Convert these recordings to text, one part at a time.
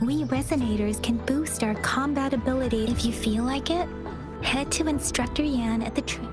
We resonators can boost our combat ability if you feel like it. Head to Instructor Yan at the tree.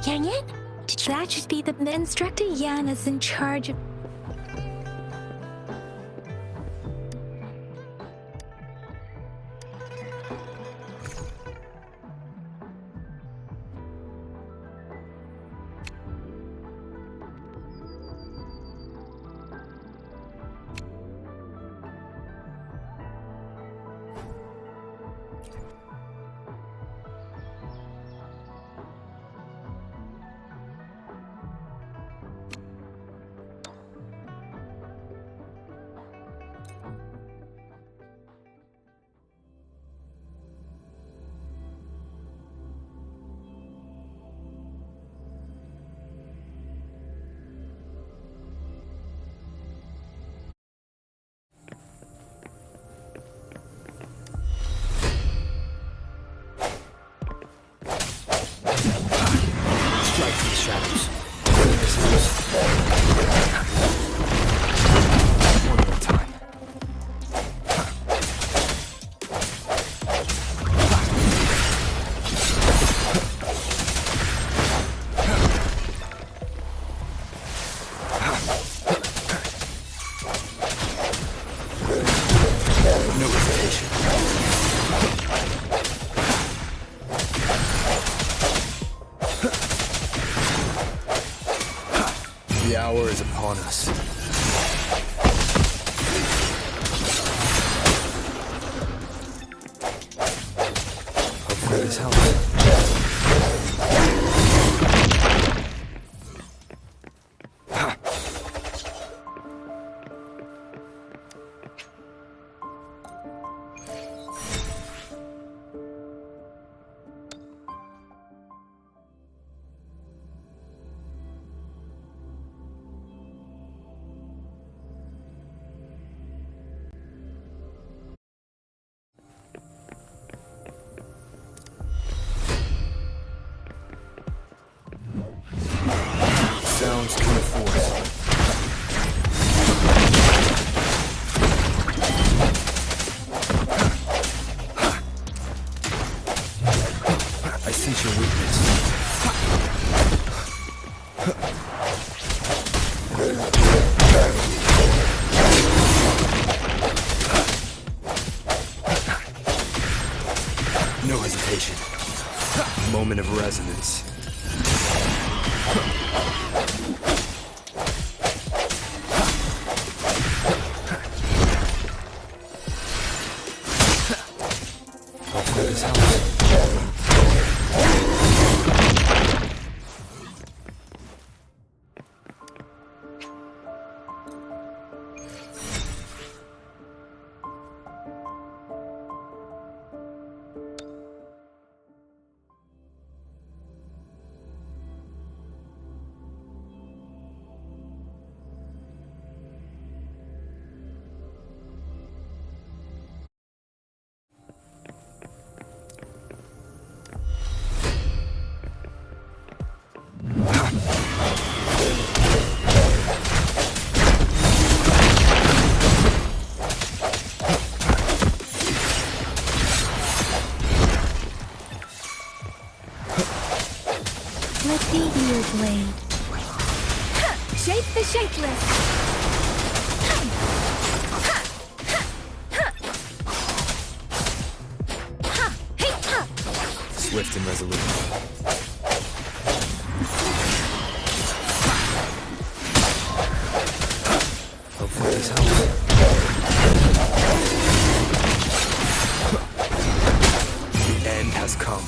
Yang Yan? That should be the Instructor Yan is in charge of... The hour is upon us. Hopefully this helps. Sounds come forth. I sense your weakness. No hesitation. Moment of resonance. Hopefully this helps. Meteor blade. Shape the shapeless. Swift and resolute. Hopefully this helps. The end has come.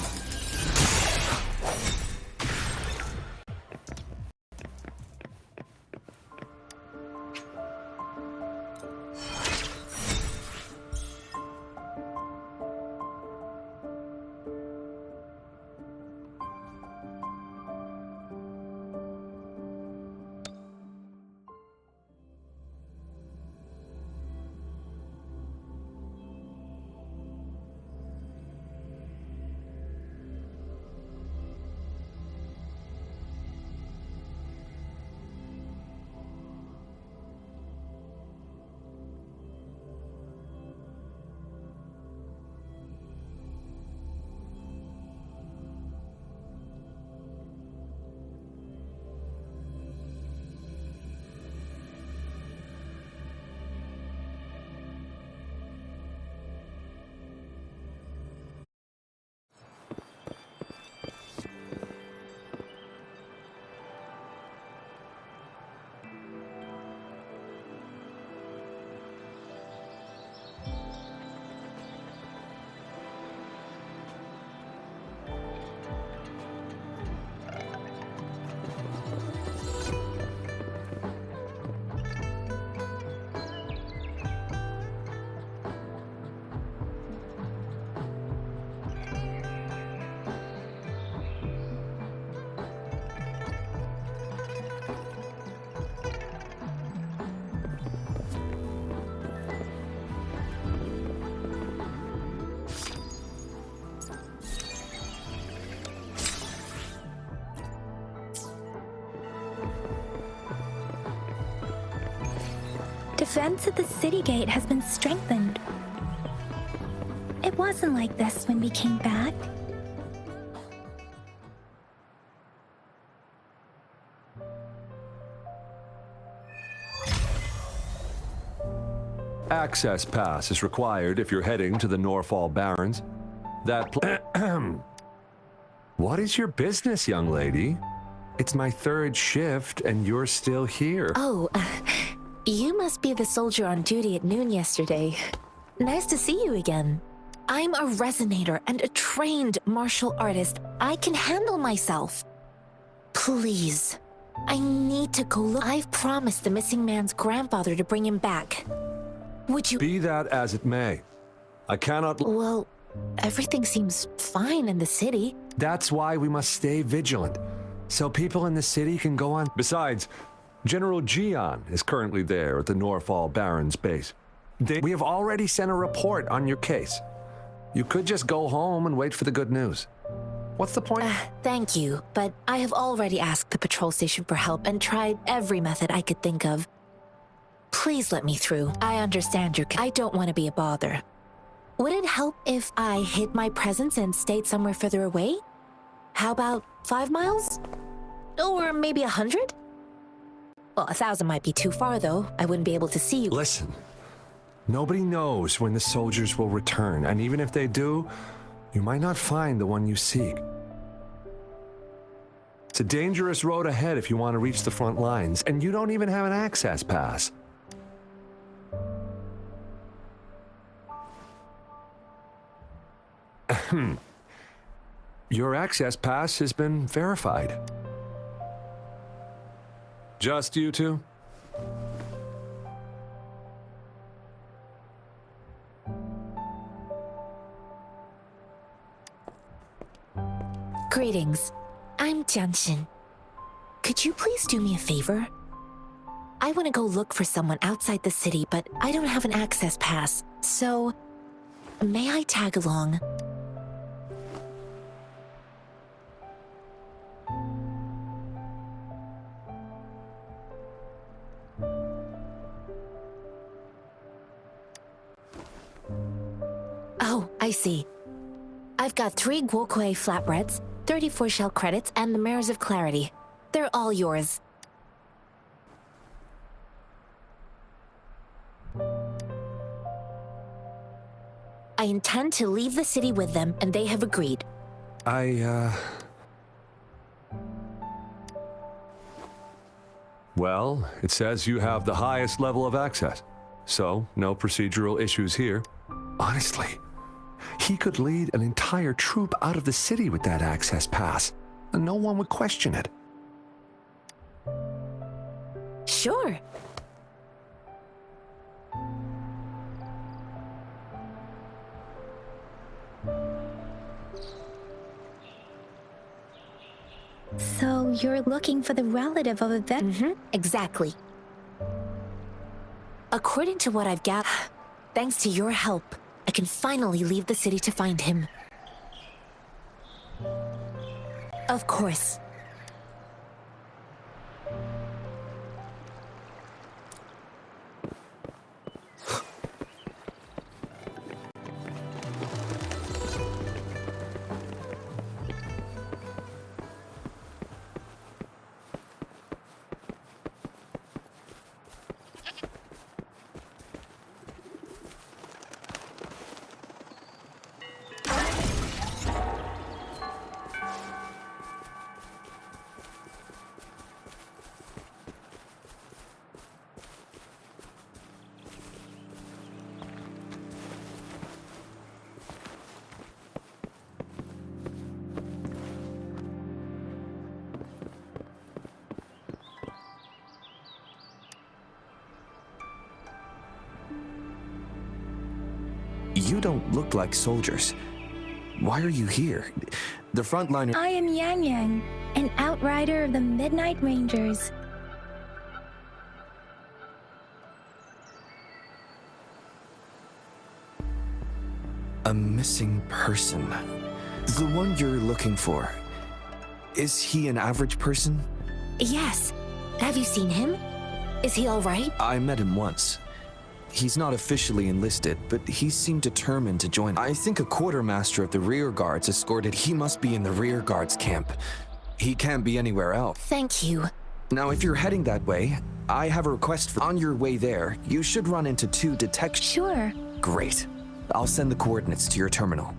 Defense at the city gate has been strengthened. It wasn't like this when we came back. Access pass is required if you're heading to the Norfall Barrens. What is your business, young lady? It's my third shift and you're still here. Oh, you must be the soldier on duty at noon yesterday. Nice to see you again. I'm a resonator and a trained martial artist. I can handle myself. Please, I need to go look. I've promised the missing man's grandfather to bring him back. Would you— Be that as it may, I cannot— Well, everything seems fine in the city. That's why we must stay vigilant, so people in the city can go on. Besides, General Gian is currently there at the Norfall Barrens base. We have already sent a report on your case. You could just go home and wait for the good news. What's the point? Thank you, but I have already asked the patrol station for help and tried every method I could think of. Please let me through. I understand I don't want to be a bother. Would it help if I hid my presence and stayed somewhere further away? How about 5 miles? Or maybe 100? Well, 1,000 might be too far, though. I wouldn't be able to see you. Listen, nobody knows when the soldiers will return, and even if they do, you might not find the one you seek. It's a dangerous road ahead if you want to reach the front lines, and you don't even have an access pass. Your access pass has been verified. Just you two? Greetings. I'm Jianshin. Could you please do me a favor? I want to go look for someone outside the city, but I don't have an access pass. So, may I tag along? Oh, I see. I've got 3 guokui flatbreads, 34 shell credits and the Mirrors of Clarity. They're all yours. I intend to leave the city with them, and they have agreed. Well, it says you have the highest level of access, so no procedural issues here. Honestly, he could lead an entire troop out of the city with that access pass, and no one would question it. Sure. So you're looking for the relative of a vet? Exactly. According to what I've gathered, thanks to your help, I can finally leave the city to find him. Of course. You don't look like soldiers. Why are you here? The frontliner... I am Yang Yang, an outrider of the Midnight Rangers. A missing person. The one you're looking for. Is he an average person? Yes. Have you seen him? Is he all right? I met him once. He's not officially enlisted, but he seemed determined to join. I think a quartermaster of the rear guards escorted. He must be in the rear guards camp. He can't be anywhere else. Thank you. Now, if you're heading that way, I have a request for... On your way there, you should run into 2 detection... Sure. Great. I'll send the coordinates to your terminal.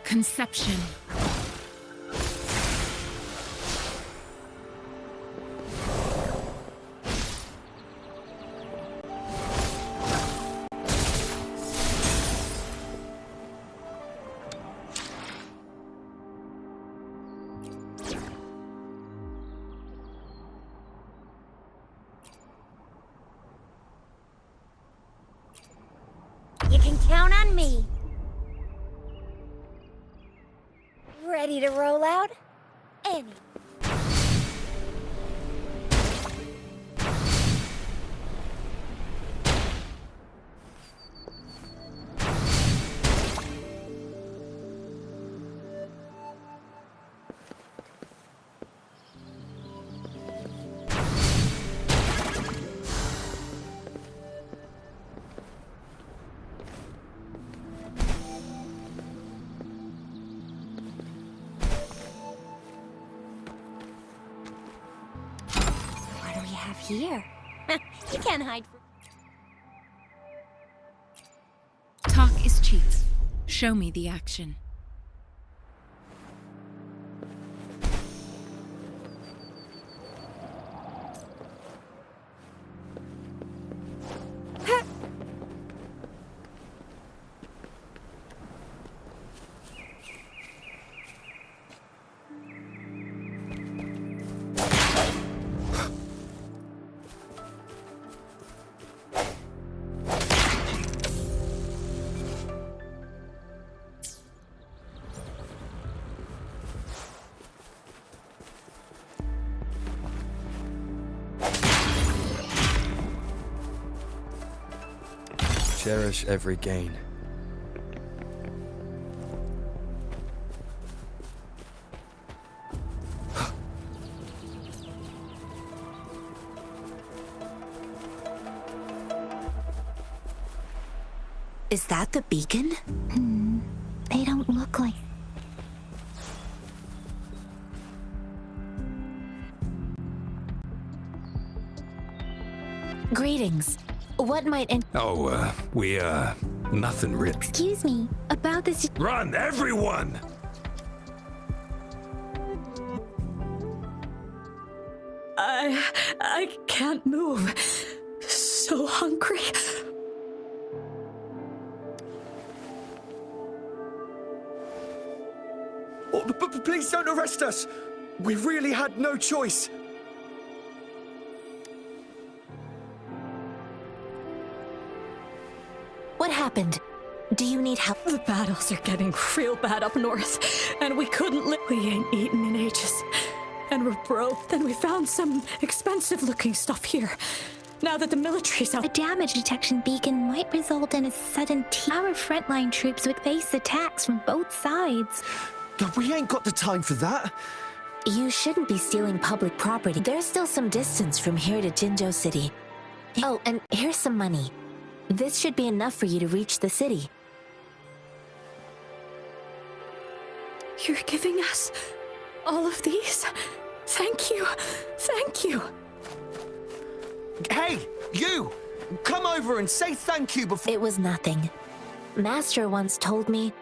Conception. You can count on me. Ready to roll out? Any. here. You can't hide from... Talk is cheap. Show me the action. Cherish every gain. Is that the beacon? They don't look like... Greetings. What might Nothing really. Excuse me, about this... Run, everyone! I can't move. So hungry. Oh, but please don't arrest us! We really had no choice! What happened? Do you need help? The battles are getting real bad up north, and we couldn't We ain't eaten in ages. And we're broke. Then we found some expensive-looking stuff here. Now that the military's out... A damage detection beacon might result in a sudden Our frontline troops would face attacks from both sides. We ain't got the time for that! You shouldn't be stealing public property. There's still some distance from here to Jinzhou City. Oh, and here's some money. This should be enough for you to reach the city. You're giving us all of these? Thank you. Thank you. Hey, you! Come over and say thank you before... It was nothing. Master once told me,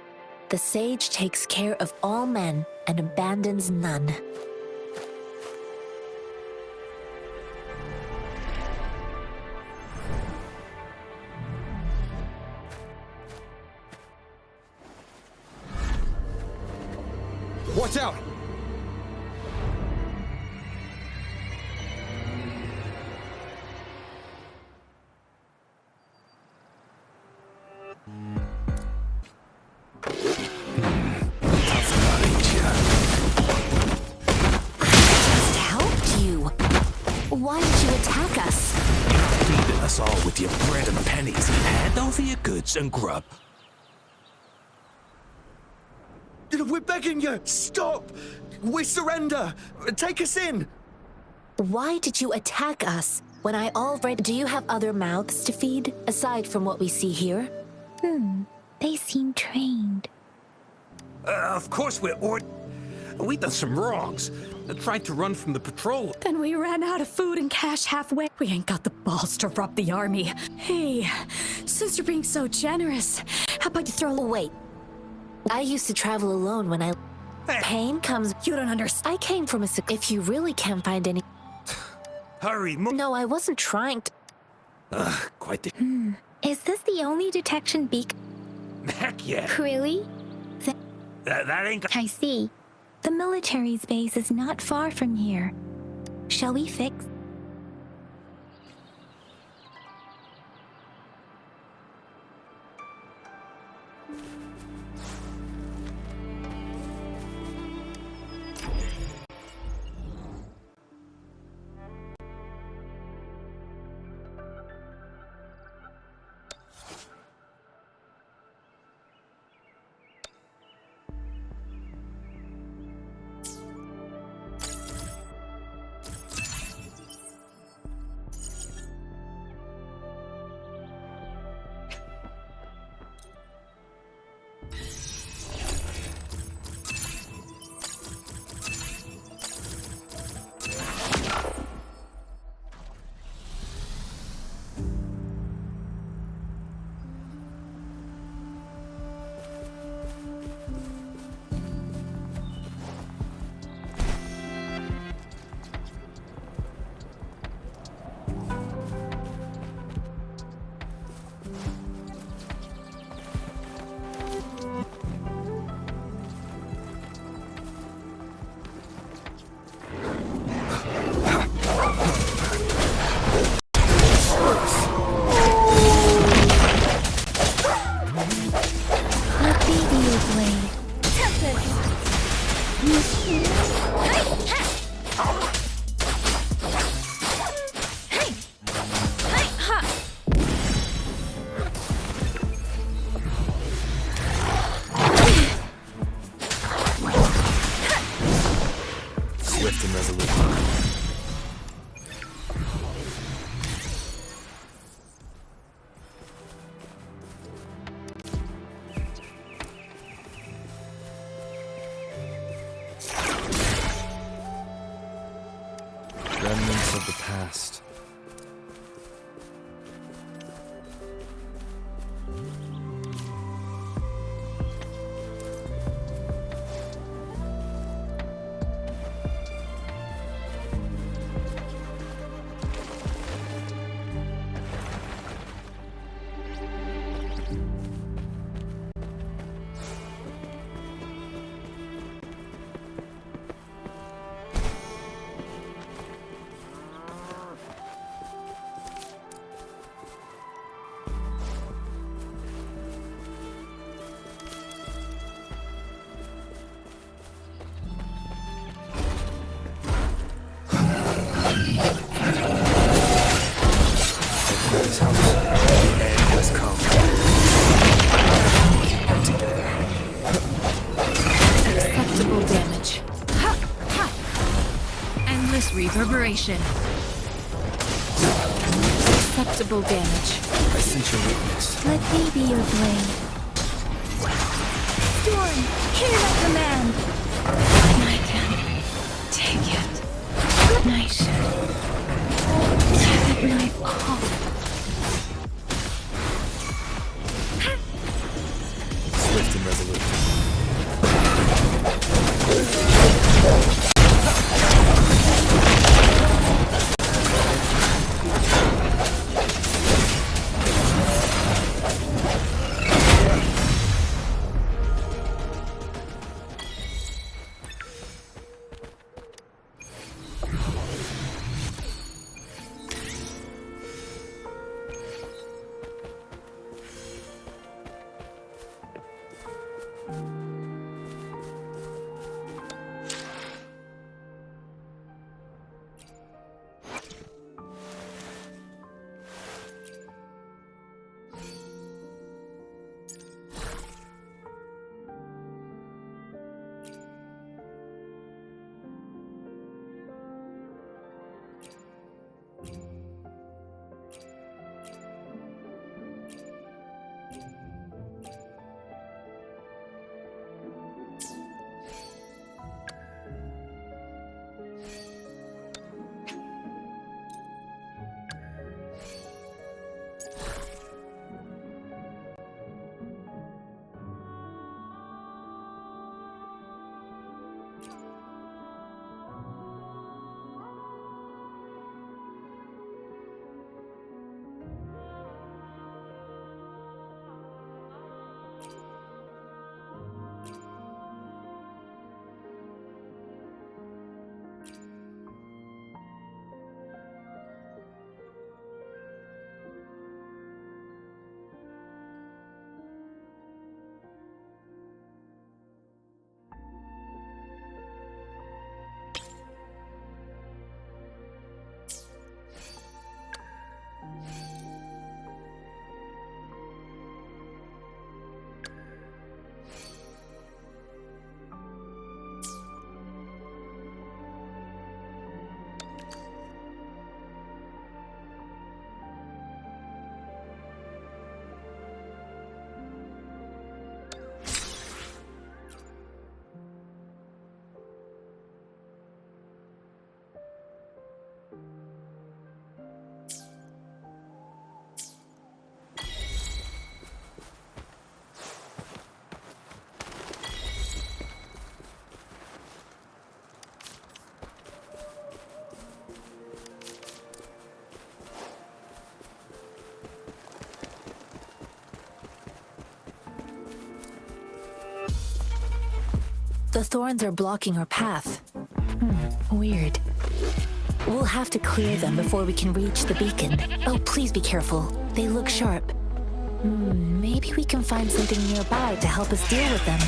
the sage takes care of all men and abandons none. Watch out! Just helped you. Why did you attack us? Feeding us all with your bread and pennies. Hand over your goods and grub. We're begging you! Stop! We surrender! Take us in! Why did you attack us when I already... Do you have other mouths to feed, aside from what we see here? They seem trained. Of course we done some wrongs. Tried to run from the patrol. Then we ran out of food and cash halfway. We ain't got the balls to rob the army. Hey, since you're being so generous, how about you throw... Wait. I used to travel alone when I... Pain comes... You don't understand. I came from a... If you really can't find any... Hurry, No, I wasn't trying to... quite the... Is this the only detection beacon? Heck yeah. Really? That ain't... I see. The military's base is not far from here. Shall we fix? last. Acceptable damage. Endless reverberation. Acceptable damage. I sense your weakness. Let me be your blade. Storm, hear my command. I can take it. Night. Give it my all. Swift and resolute. The thorns are blocking our path. Weird. We'll have to clear them before we can reach the beacon. Oh, please be careful. They look sharp. Maybe we can find something nearby to help us deal with them.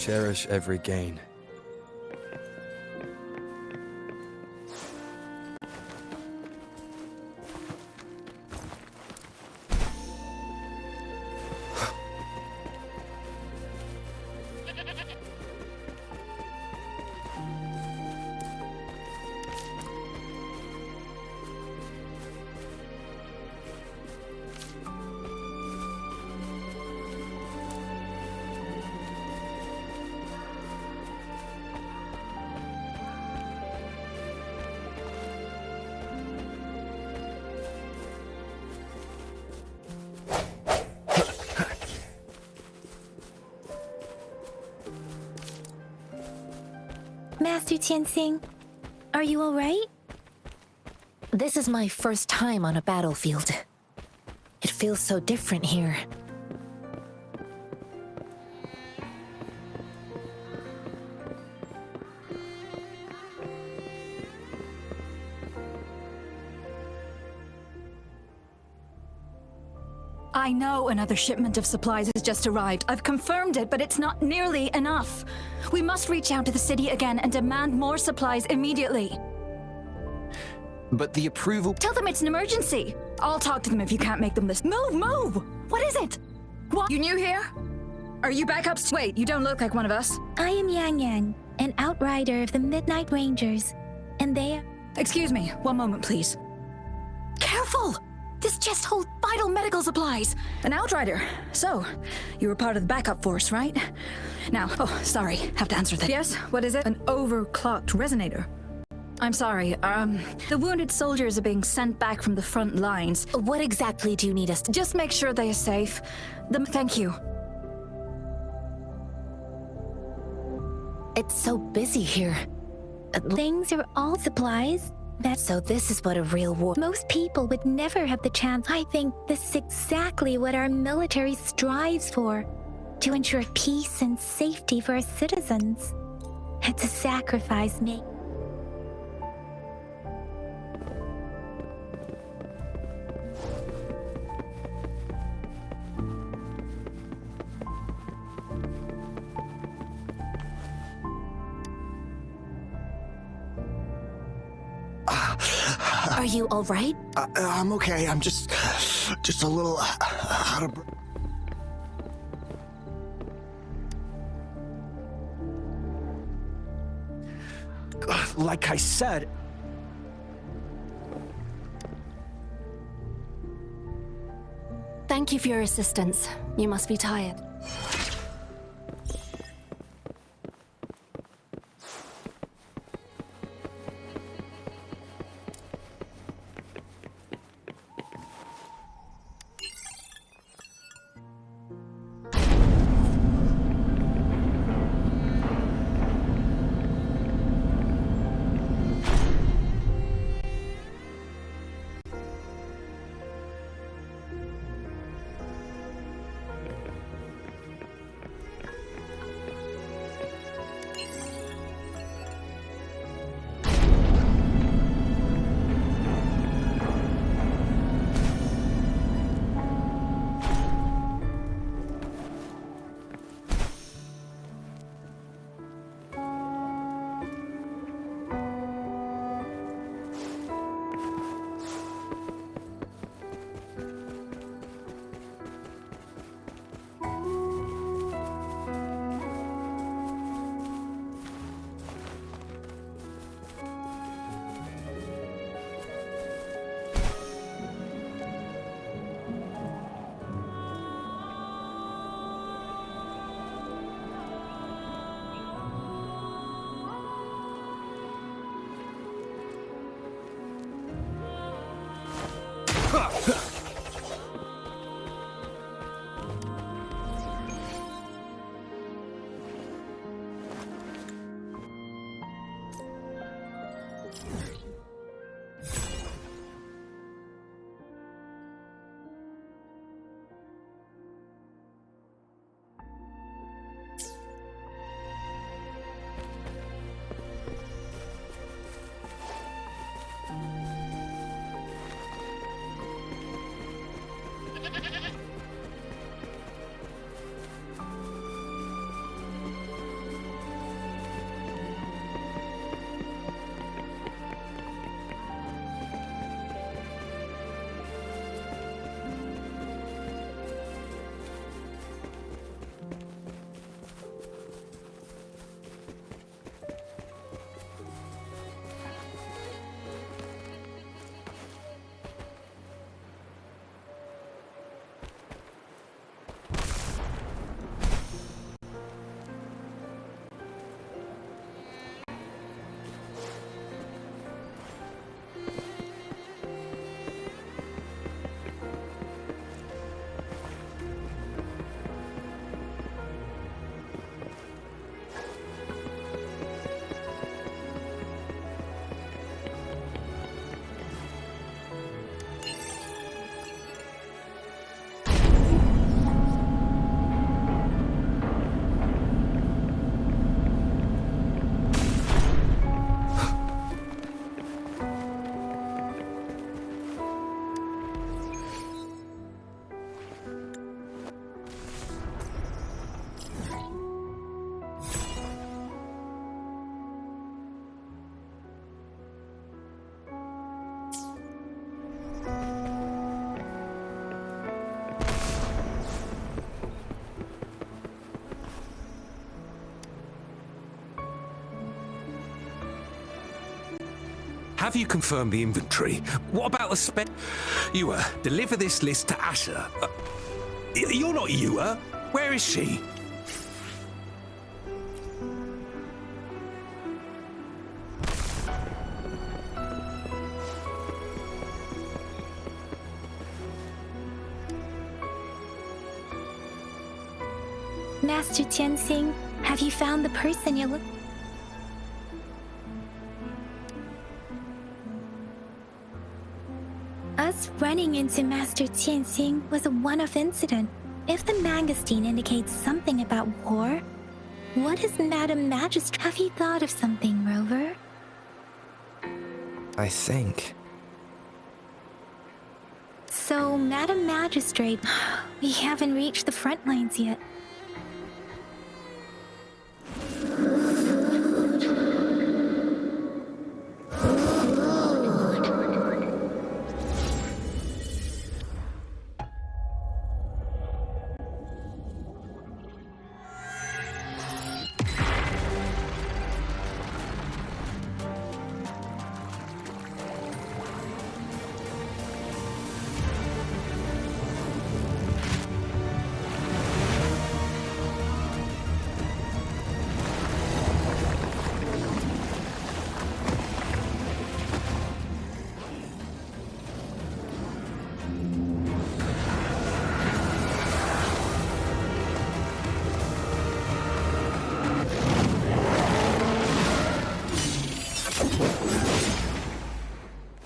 Cherish every gain. Master Tianxing, are you alright? This is my first time on a battlefield. It feels so different here. I know another shipment of supplies has just arrived. I've confirmed it, but it's not nearly enough. We must reach out to the city again and demand more supplies immediately. But the approval... Tell them it's an emergency. I'll talk to them if you can't make them this. Move, move! What is it? What? You new here? Are you back up? Wait, you don't look like one of us. I am Yang Yang, an outrider of the Midnight Rangers, and they are... Excuse me, one moment, please. Careful! This chest holds vital medical supplies. An outrider. So, you were part of the backup force, right? Now, oh, sorry, have to answer that. Yes, what is it? An overclocked resonator. I'm sorry, the wounded soldiers are being sent back from the front lines. What exactly do you need us to... Just make sure they are safe. Thank you. It's so busy here. Things are all supplies. So this is what a real war... Most people would never have the chance. I think this is exactly what our military strives for, to ensure peace and safety for our citizens. It's a sacrifice made. Are you all right? I'm okay. I'm just a little out of breath. Like I said... Thank you for your assistance. You must be tired. have you confirmed the inventory? What about the spec? Yua, deliver this list to Asher. You're not Yua. Where is she? Master Tianxing, have you found the person you look? Us running into Master Tianxing was a one-off incident. If the Mangosteen indicates something about war, what is Madam Magistrate? Have you thought of something, Rover? I think. So, Madam Magistrate, we haven't reached the front lines yet.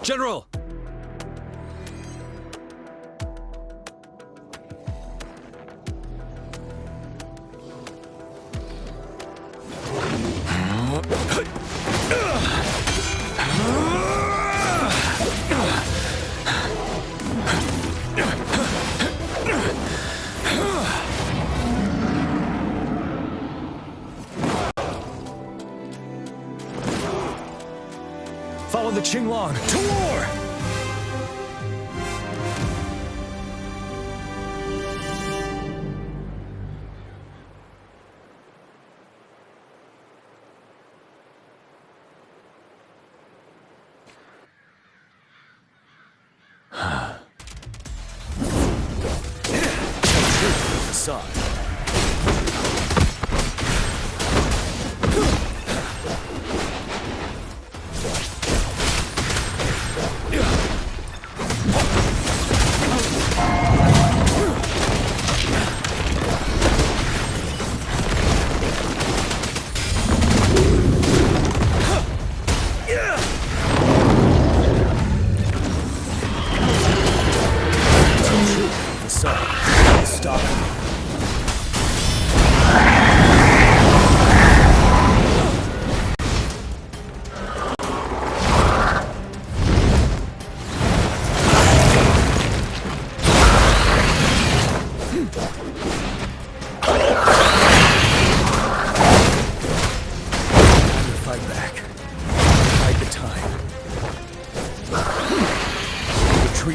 General! Follow the Qinglong to war!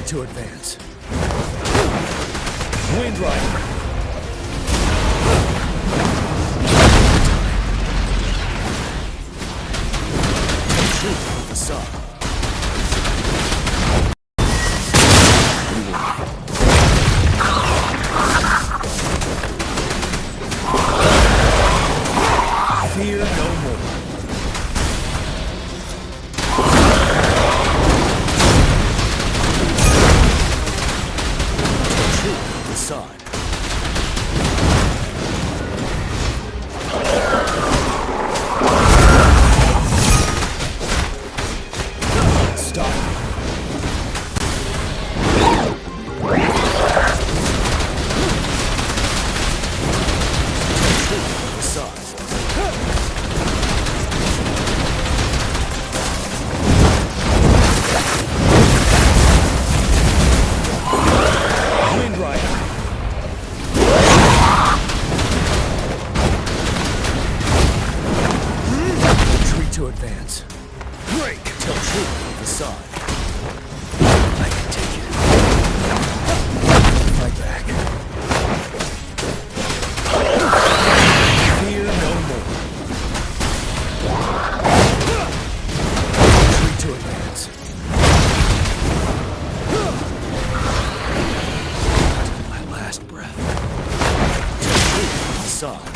To advance. Wind Rider. Shoot the sun. Fear no more. facade.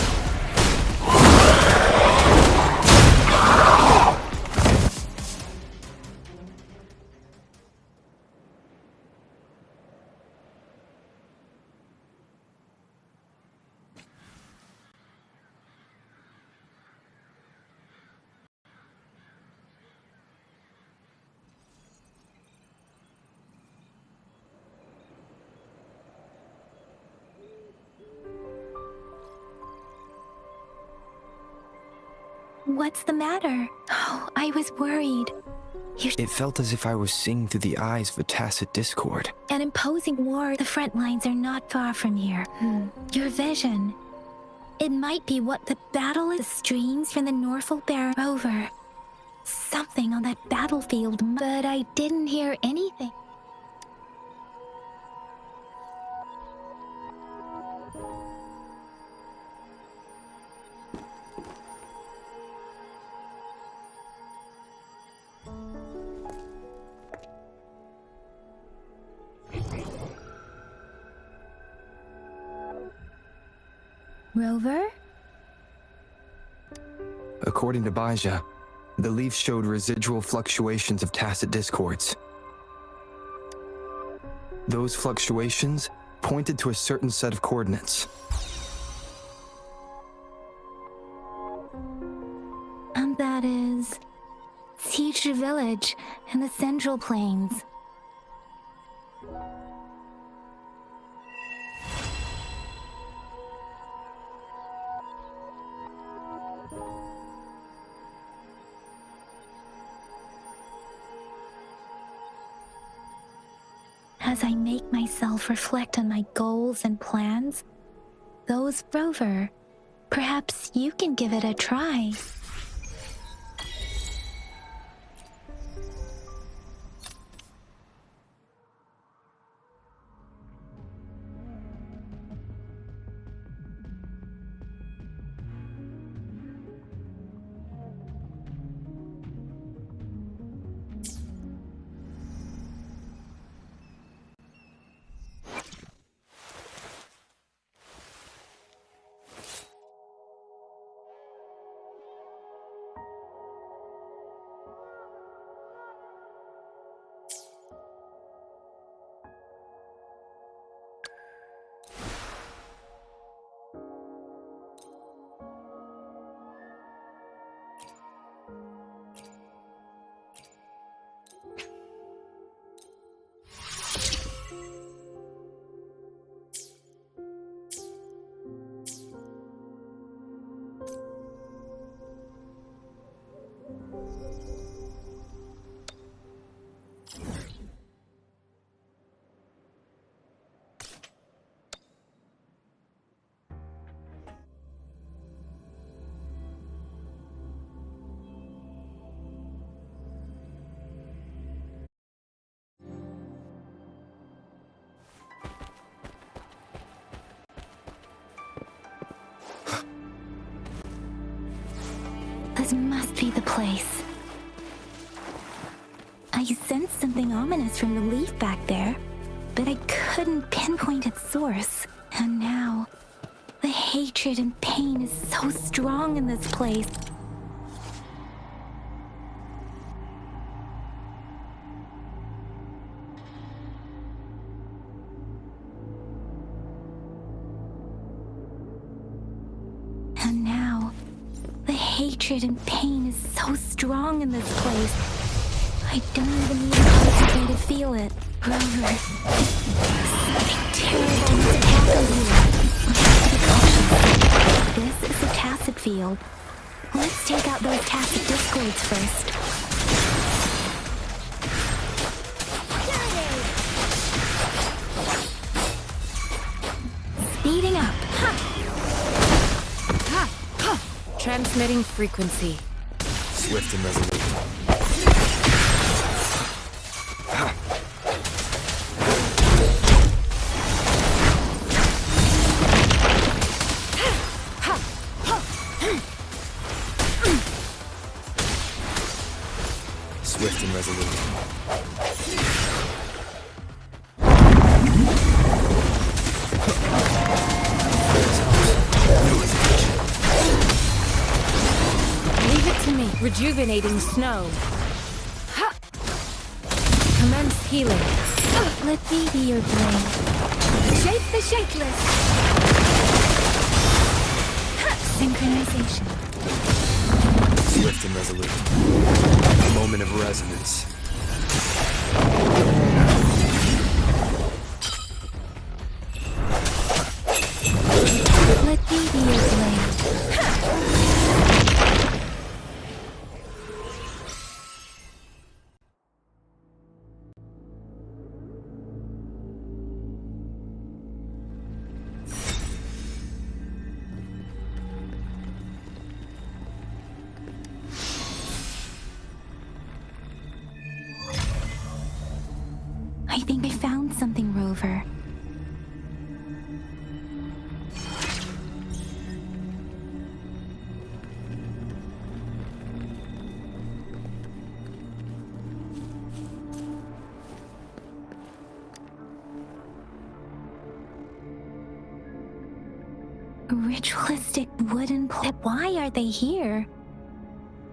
What's the matter? Oh, I was worried. It felt as if I was seeing through the eyes of a tacit discord. An imposing war. The front lines are not far from here. Your vision. It might be what the battle is. Streams from the Norfolk Bear Rover. Something on that battlefield, but I didn't hear anything. Rover? According to Baja, the leaf showed residual fluctuations of tacit discords. Those fluctuations pointed to a certain set of coordinates. And that is... Siege Village in the Central Plains. As I make myself reflect on my goals and plans, those Rover, perhaps you can give it a try. This must be the place. I sensed something ominous from the leaf back there, but I couldn't pinpoint its source. And now, the hatred and pain is so strong in this place. And now, the hatred and pain is so strong in this place. I don't even need to concentrate to feel it. Rover, something terrible has happened here. This is a tacit field. Let's take out those tacit discords first. Speeding up. Transmitting frequency. Swift and resolute. Swift and resolute. No hesitation. Rejuvenating snow. Commence healing. Let me be your blade. Shake the shakeless! Synchronization. Swift and resolute. Moment of resonance. Let me be your blade. I think I found something, Rover. Ritualistic wooden plaque. Why are they here?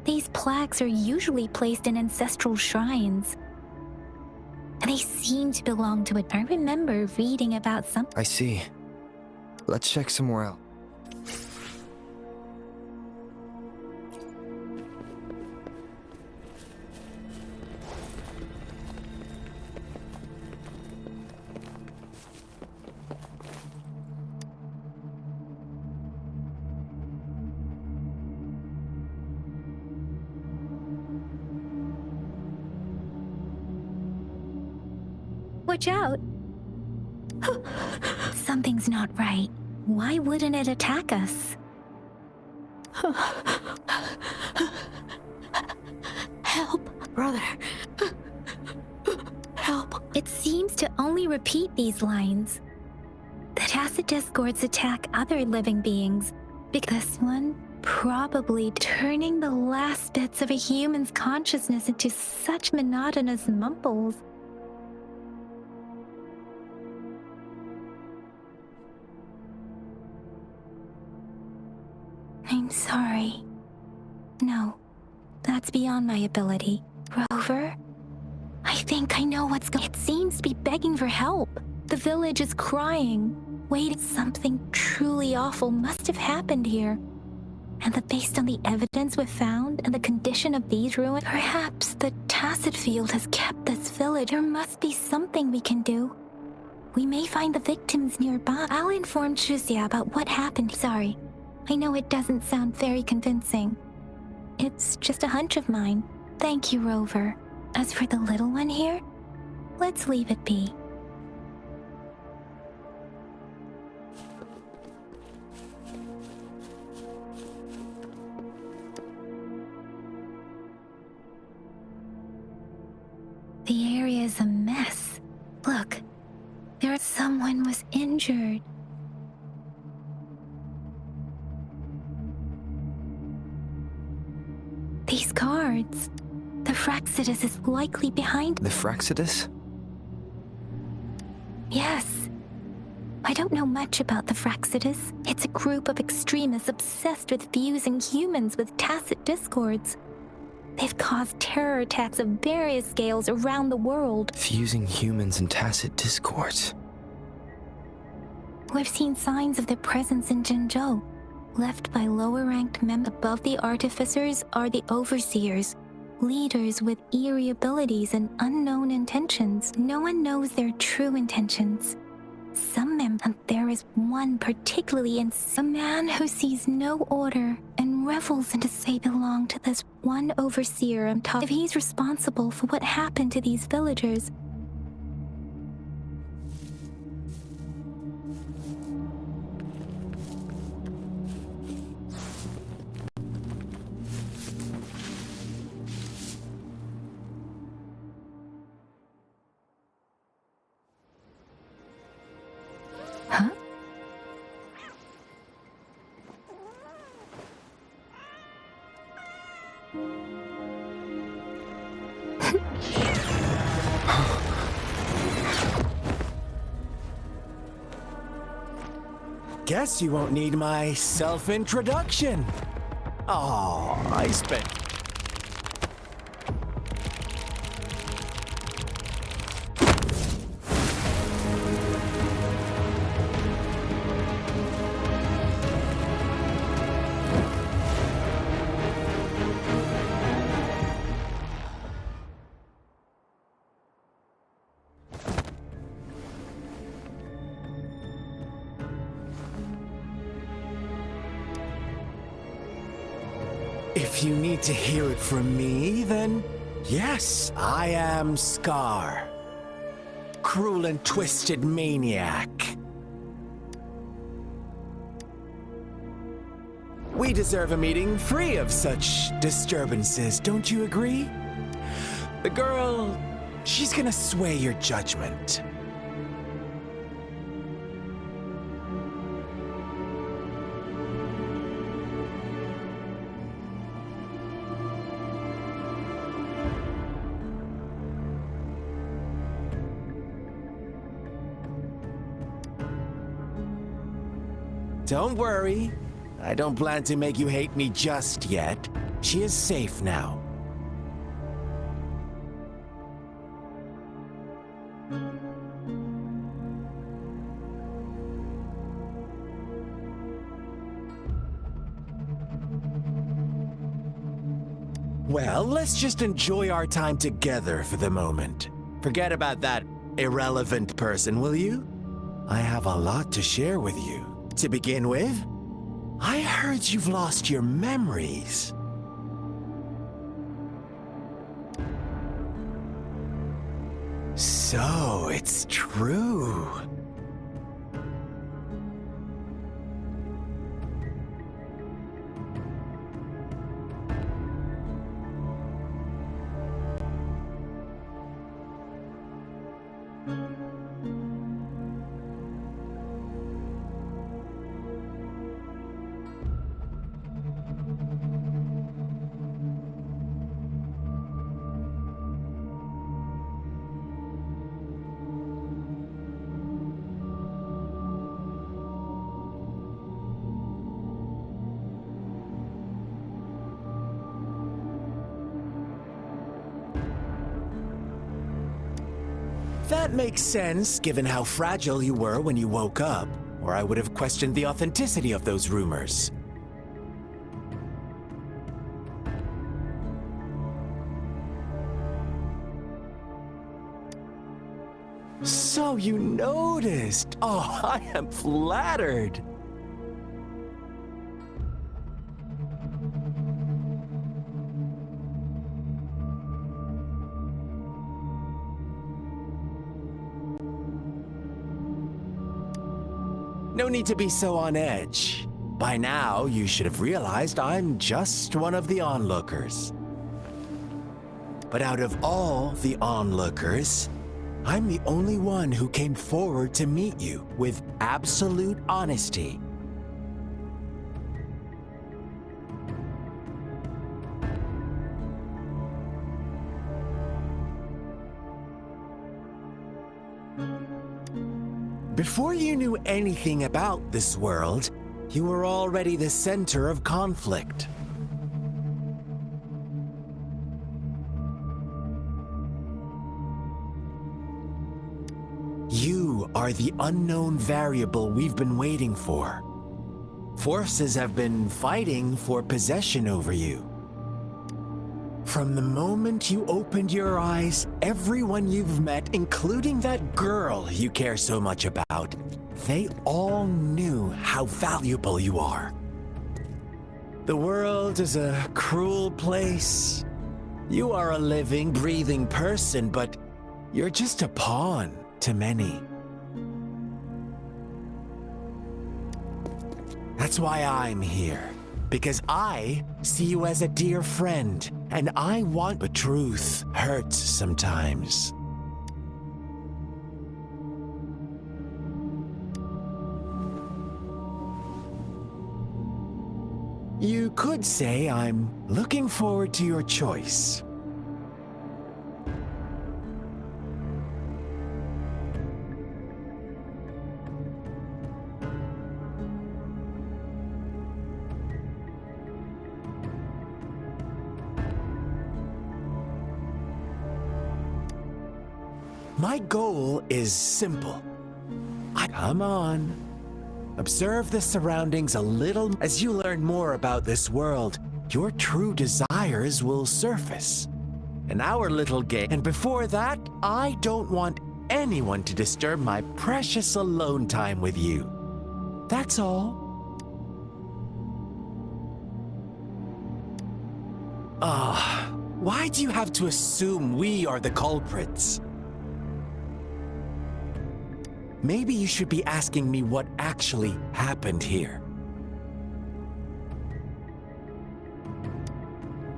These plaques are usually placed in ancestral shrines. And they seem to belong to it. I remember reading about something. I see. Let's check somewhere else. Watch out! Something's not right. Why wouldn't it attack us? Help, brother. Help. It seems to only repeat these lines. The tacit discords attack other living beings, because this one probably turning the last bits of a human's consciousness into such monotonous mumbles. I'm sorry. No, that's beyond my ability. Rover? I think I know what's going on. It seems to be begging for help. The village is crying. Wait, something truly awful must have happened here. And based on the evidence we've found and the condition of these ruins, perhaps the tacit field has kept this village. There must be something we can do. We may find the victims nearby. I'll inform Shuzia about what happened. Sorry. I know it doesn't sound very convincing. It's just a hunch of mine. Thank you, Rover. As for the little one here, let's leave it be. The area is a mess. Look, someone was injured. These cards. The Fraxidus is likely behind. The Fraxidus? Yes. I don't know much about the Fraxidus. It's a group of extremists obsessed with fusing humans with tacit discords. They've caused terror attacks of various scales around the world. Fusing humans and tacit discords. We've seen signs of their presence in Jinzhou. Left by lower-ranked members. Above the artificers are the overseers, leaders with eerie abilities and unknown intentions. No one knows their true intentions. Some members, and there is one particularly a man who sees no order and revels in to say belong to this one overseer on top. If he's responsible for what happened to these villagers, huh? Guess you won't need my self-introduction. Oh, I spent If you need to hear it from me, then yes, I am Scar. Cruel and twisted maniac. We deserve a meeting free of such disturbances, don't you agree? The girl, she's gonna sway your judgment. Don't worry. I don't plan to make you hate me just yet. She is safe now. Well, let's just enjoy our time together for the moment. Forget about that irrelevant person, will you? I have a lot to share with you. To begin with, I heard you've lost your memories. So, it's true. That makes sense, given how fragile you were when you woke up, or I would have questioned the authenticity of those rumors. So you noticed. Oh, I am flattered. No need to be so on edge. By now, you should have realized I'm just one of the onlookers. But out of all the onlookers, I'm the only one who came forward to meet you with absolute honesty. Before you knew anything about this world, you were already the center of conflict. You are the unknown variable we've been waiting for. Forces have been fighting for possession over you. From the moment you opened your eyes, everyone you've met, including that girl you care so much about, they all knew how valuable you are. The world is a cruel place. You are a living, breathing person, but you're just a pawn to many. That's why I'm here. Because I see you as a dear friend, and I want the truth hurts sometimes. You could say I'm looking forward to your choice. My goal is simple. Come on. Observe the surroundings a little. As you learn more about this world, your true desires will surface. In our little game. And before that, I don't want anyone to disturb my precious alone time with you. That's all. Why do you have to assume we are the culprits? Maybe you should be asking me what actually happened here.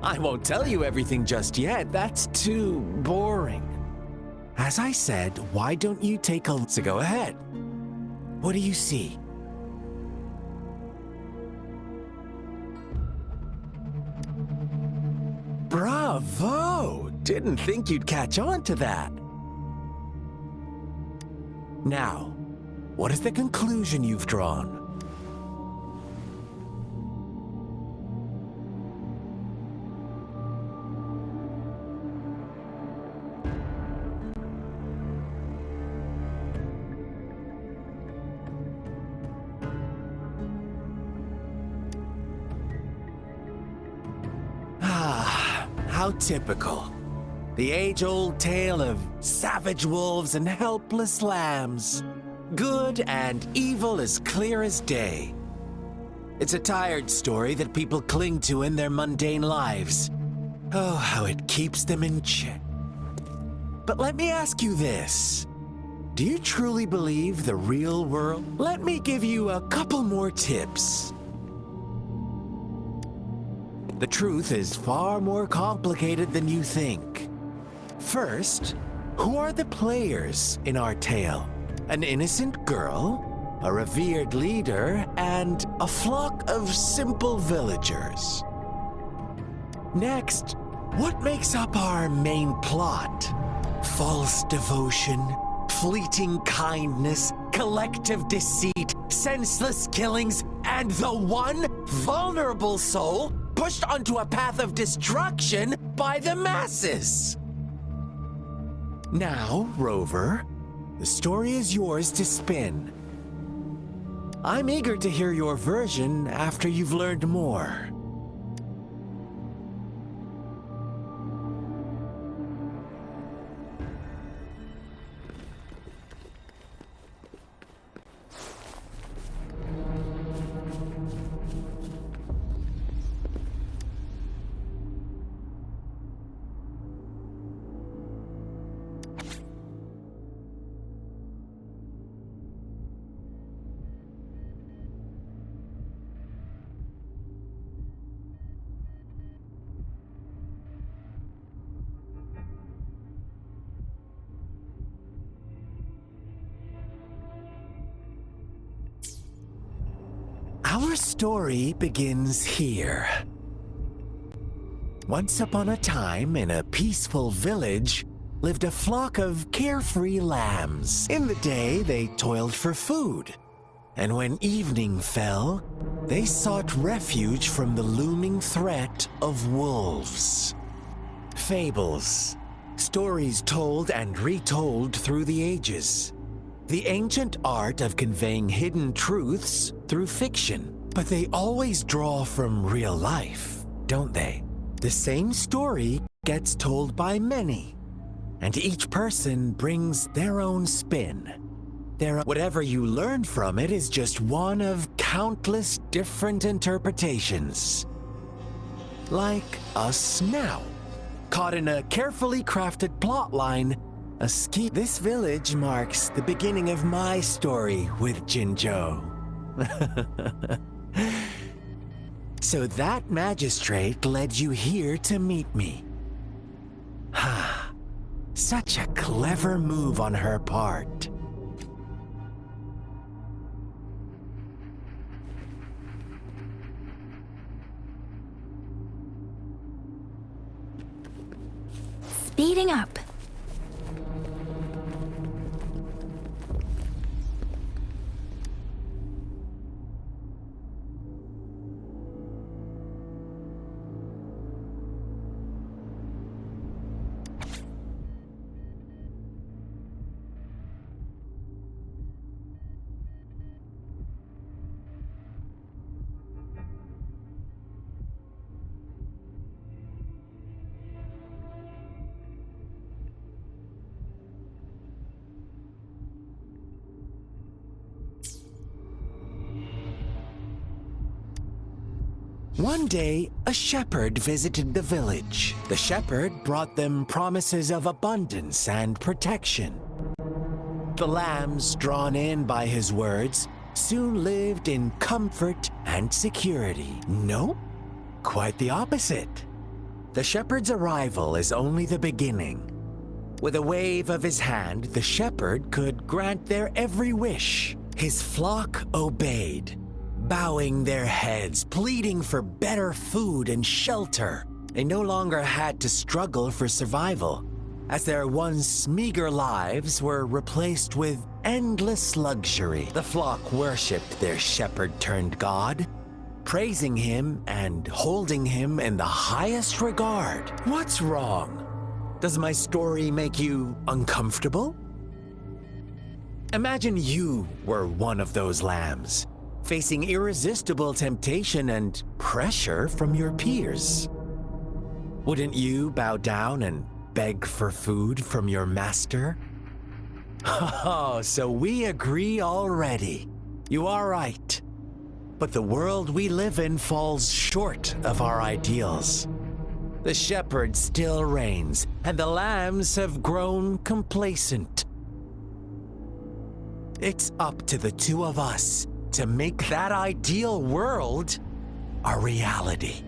I won't tell you everything just yet. That's too boring. As I said, why don't you take a look? So go ahead. What do you see? Bravo! Didn't think you'd catch on to that. Now, what is the conclusion you've drawn? How typical. The age-old tale of savage wolves and helpless lambs. Good and evil as clear as day. It's a tired story that people cling to in their mundane lives. Oh, how it keeps them in check. But let me ask you this. Do you truly believe the real world? Let me give you a couple more tips. The truth is far more complicated than you think. First, who are the players in our tale? An innocent girl, a revered leader, and a flock of simple villagers. Next, what makes up our main plot? False devotion, fleeting kindness, collective deceit, senseless killings, and the one vulnerable soul pushed onto a path of destruction by the masses. Now, Rover, the story is yours to spin. I'm eager to hear your version after you've learned more. Our story begins here. Once upon a time, in a peaceful village, lived a flock of carefree lambs. In the day, they toiled for food. And when evening fell, they sought refuge from the looming threat of wolves. Fables, stories told and retold through the ages. The ancient art of conveying hidden truths through fiction. But they always draw from real life, don't they? The same story gets told by many, and each person brings their own spin. Whatever you learn from it is just one of countless different interpretations. Like us now, caught in a carefully crafted plotline. This village marks the beginning of my story with Jinzhou. So that magistrate led you here to meet me. Ha! Such a clever move on her part. Speeding up. One day, a shepherd visited the village. The shepherd brought them promises of abundance and protection. The lambs, drawn in by his words, soon lived in comfort and security. Nope, quite the opposite. The shepherd's arrival is only the beginning. With a wave of his hand, the shepherd could grant their every wish. His flock obeyed, bowing their heads, pleading for better food and shelter. They no longer had to struggle for survival, as their once meager lives were replaced with endless luxury. The flock worshipped their shepherd-turned-god, praising him and holding him in the highest regard. What's wrong? Does my story make you uncomfortable? Imagine you were one of those lambs, facing irresistible temptation and pressure from your peers. Wouldn't you bow down and beg for food from your master? Oh, so we agree already. You are right. But the world we live in falls short of our ideals. The shepherd still reigns, and the lambs have grown complacent. It's up to the two of us to make that ideal world a reality.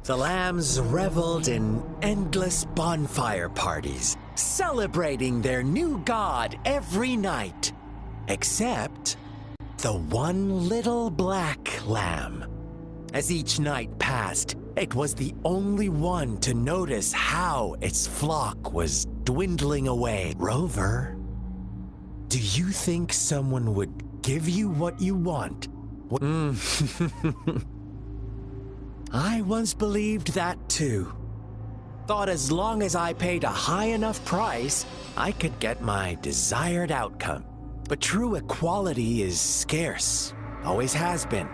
The lambs reveled in endless bonfire parties, celebrating their new god every night, except the one little black lamb. As each night passed, it was the only one to notice how its flock was dwindling away. Rover, do you think someone would give you what you want? I once believed that too. Thought as long as I paid a high enough price, I could get my desired outcome. But true equality is scarce, always has been.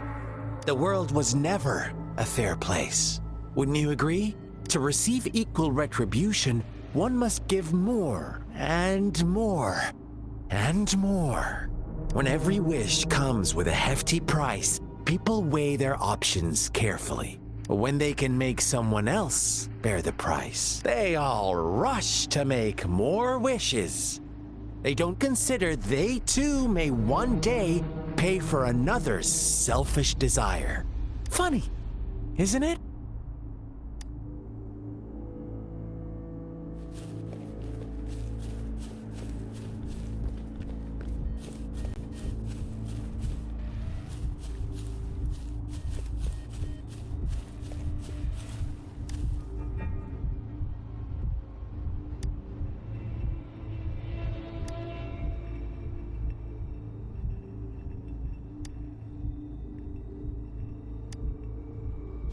The world was never a fair place. Wouldn't you agree? To receive equal retribution, one must give more and more and more. When every wish comes with a hefty price, people weigh their options carefully. When they can make someone else bear the price, they all rush to make more wishes. They don't consider they too may one day pay for another's selfish desire. Funny, isn't it?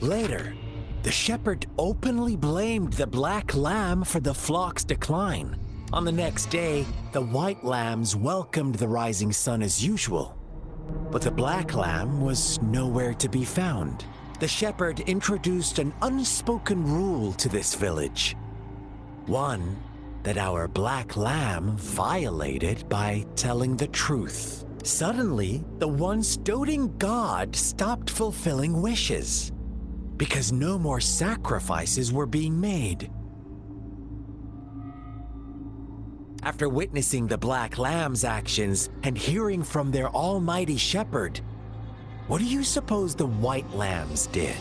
Later, the shepherd openly blamed the black lamb for the flock's decline. On the next day, the white lambs welcomed the rising sun as usual, but the black lamb was nowhere to be found. The shepherd introduced an unspoken rule to this village. One that our black lamb violated by telling the truth. Suddenly, the once doting god stopped fulfilling wishes, because no more sacrifices were being made. After witnessing the Black Lamb's actions and hearing from their almighty shepherd, what do you suppose the White Lambs did?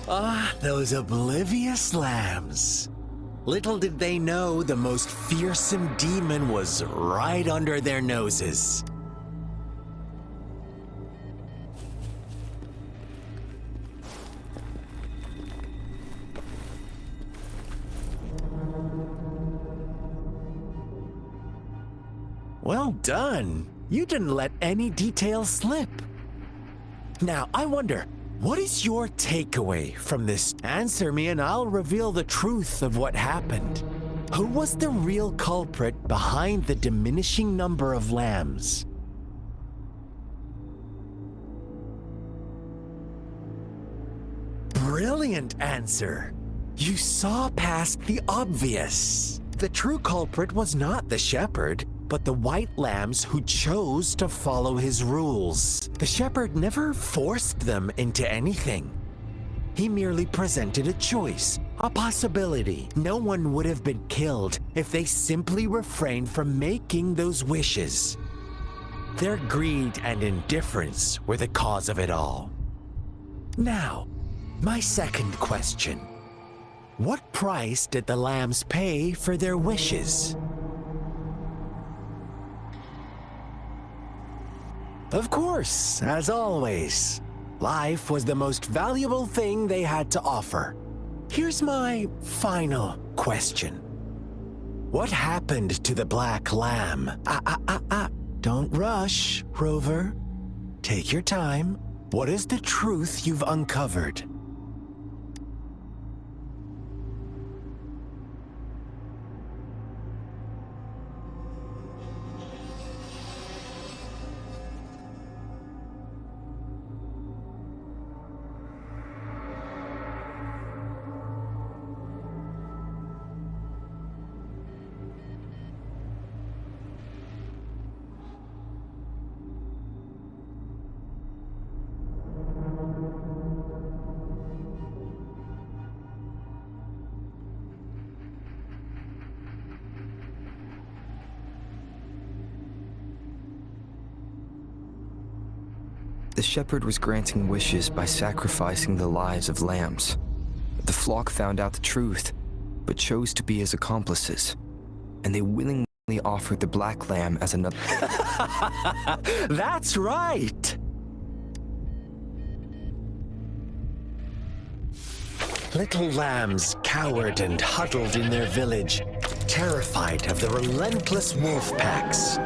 Ah, those oblivious lambs. Little did they know the most fearsome demon was right under their noses. Well done. You didn't let any details slip. Now, I wonder, What is your takeaway from this? Answer me and I'll reveal the truth of what happened. Who was the real culprit behind the diminishing number of lambs? Brilliant answer. You saw past the obvious. The true culprit was not the shepherd, but the white lambs who chose to follow his rules. The shepherd never forced them into anything. He merely presented a choice, a possibility. No one would have been killed if they simply refrained from making those wishes. Their greed and indifference were the cause of it all. Now, my second question. What price did the lambs pay for their wishes? Of course, as always, life was the most valuable thing they had to offer. Here's my final question. What happened to the black lamb? Don't rush, Rover. Take your time. What is the truth you've uncovered? The shepherd was granting wishes by sacrificing the lives of lambs. The flock found out the truth, but chose to be his accomplices, and they willingly offered the black lamb as another. That's right! Little lambs cowered and huddled in their village, terrified of the relentless wolf packs.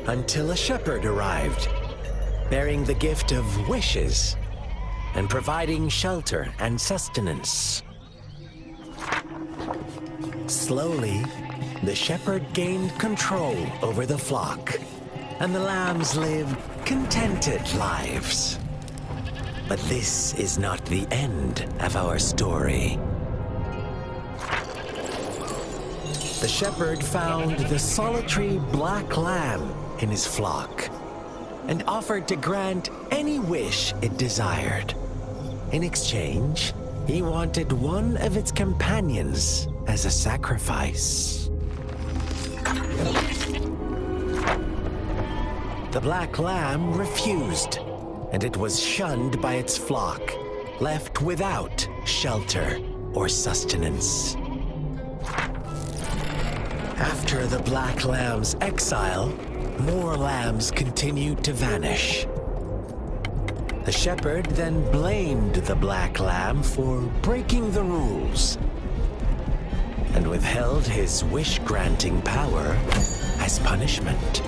Until a shepherd arrived, bearing the gift of wishes and providing shelter and sustenance. Slowly, the shepherd gained control over the flock, and the lambs lived contented lives. But this is not the end of our story. The shepherd found the solitary black lamb in his flock and offered to grant any wish it desired. In exchange, he wanted one of its companions as a sacrifice. The black lamb refused, and it was shunned by its flock, left without shelter or sustenance. After the black lamb's exile, more lambs continued to vanish. The shepherd then blamed the black lamb for breaking the rules and withheld his wish-granting power as punishment.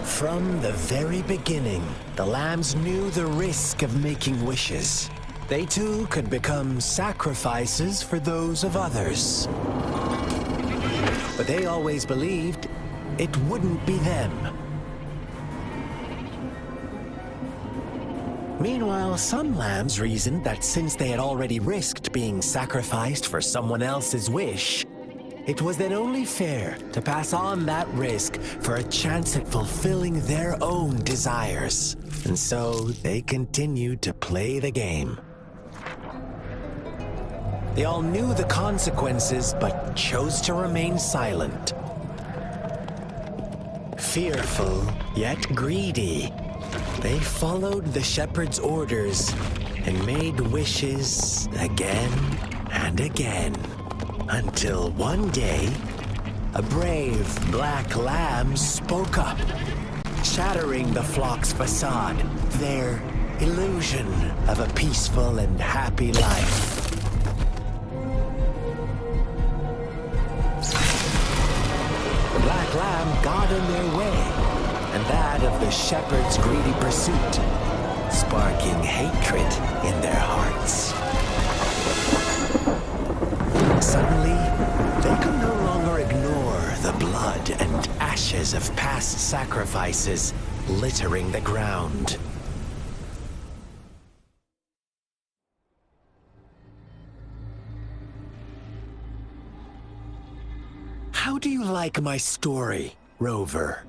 From the very beginning, the lambs knew the risk of making wishes. They too could become sacrifices for those of others. But they always believed it wouldn't be them. Meanwhile, some lambs reasoned that since they had already risked being sacrificed for someone else's wish, it was then only fair to pass on that risk for a chance at fulfilling their own desires. And so they continued to play the game. They all knew the consequences, but chose to remain silent. Fearful, yet greedy, they followed the shepherd's orders and made wishes again and again. Until one day, a brave black lamb spoke up, shattering the flock's facade, their illusion of a peaceful and happy life. lamb got in their way, and that of the shepherd's greedy pursuit, sparking hatred in their hearts. Suddenly, they could no longer ignore the blood and ashes of past sacrifices littering the ground. How do you like my story, Rover?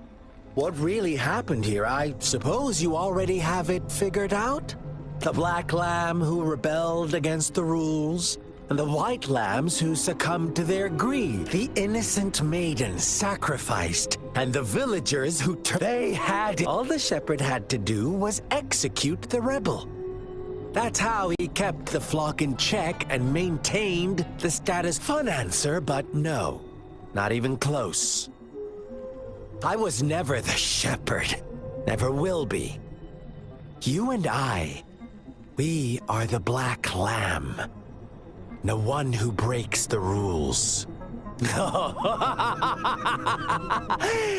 What really happened here? I suppose you already have it figured out? The black lamb who rebelled against the rules, and the white lambs who succumbed to their greed. The innocent maidens sacrificed, and the villagers who all the shepherd had to do was execute the rebel. That's how he kept the flock in check and maintained the status. Fun answer, but no. Not even close. I was never the shepherd. Never will be. You and I, we are the black lamb. The one who breaks the rules.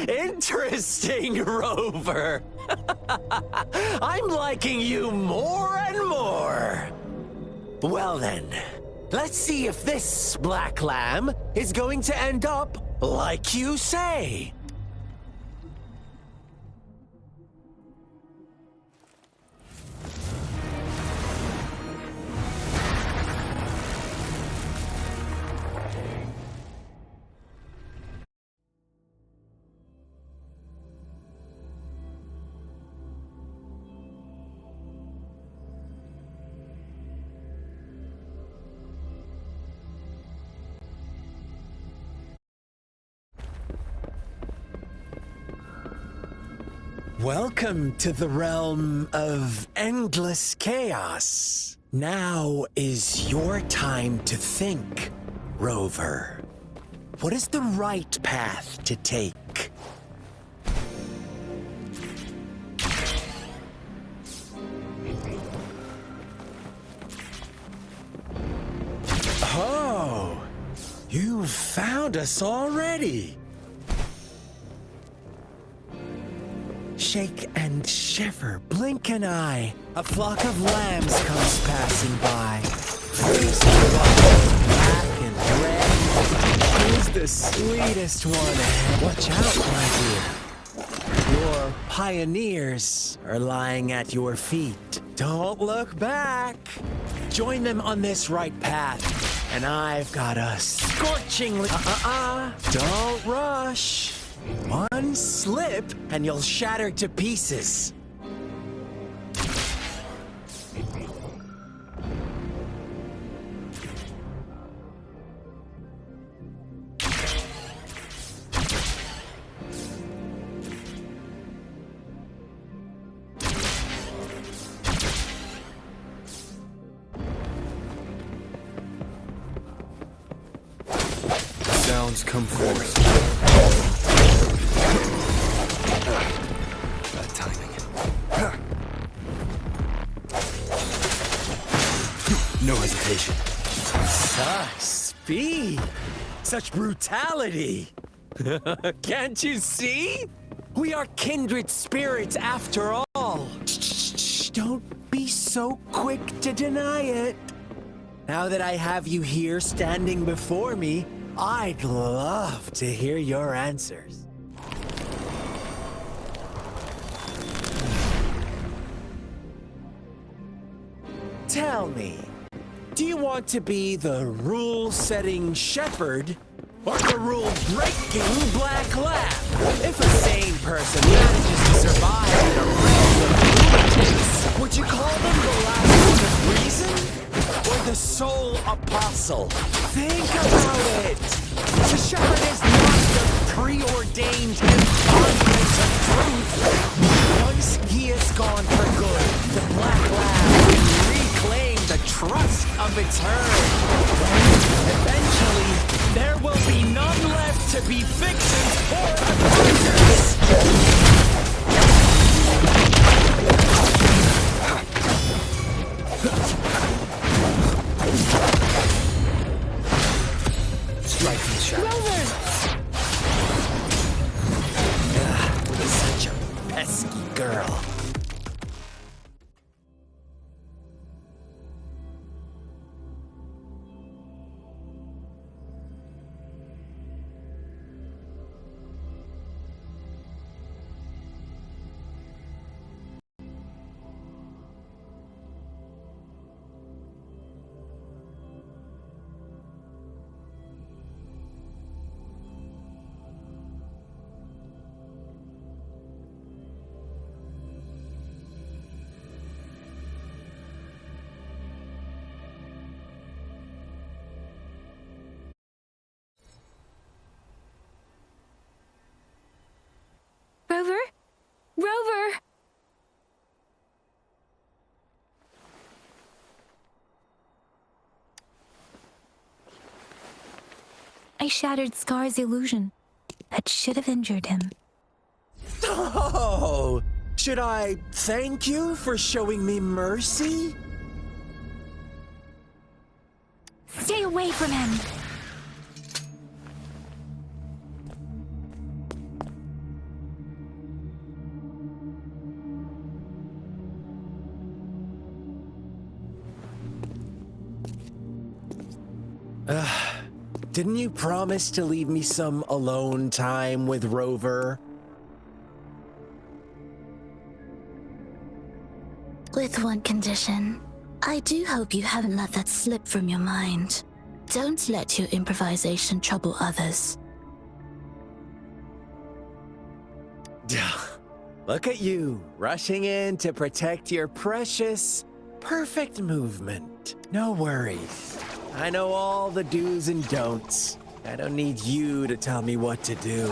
Interesting, Rover. I'm liking you more and more. Well then, let's see if this black lamb is going to end up like you say. Welcome to the realm of endless chaos. Now is your time to think, Rover. What is the right path to take? Oh, you've found us already. Shake and shiver, blink an eye. A flock of lambs comes passing by. Face black and red. Who's the sweetest one ahead? Watch out, my dear. Your pioneers are lying at your feet. Don't look back. Join them on this right path. And I've got a scorchingly... Don't rush. One slip, and you'll shatter to pieces. Sounds come forth. Bad timing. No hesitation. Such speed! Such brutality! Can't you see? We are kindred spirits after all. Shh, don't be so quick to deny it. Now that I have you here standing before me, I'd love to hear your answers. Tell me, do you want to be the rule-setting shepherd or the rule-breaking black lamb? If a sane person manages to survive in a realm of lunatics, would you call them the last one of reason or the sole apostle? Think about it. The shepherd is not the preordained embodiment of truth. Once he is gone for good, the black lamb will reclaim the trust of its herd. Eventually, there will be none left to be victims or abusers. Strike from the shadows. pesky girl. Rover? Rover! I shattered Scar's illusion. That should have injured him. Oh! Should I thank you for showing me mercy? Stay away from him! Didn't you promise to leave me some alone time with Rover? With one condition. I do hope you haven't let that slip from your mind. Don't let your improvisation trouble others. Look at you, rushing in to protect your precious, perfect movement. No worries. I know all the do's and don'ts. I don't need you to tell me what to do.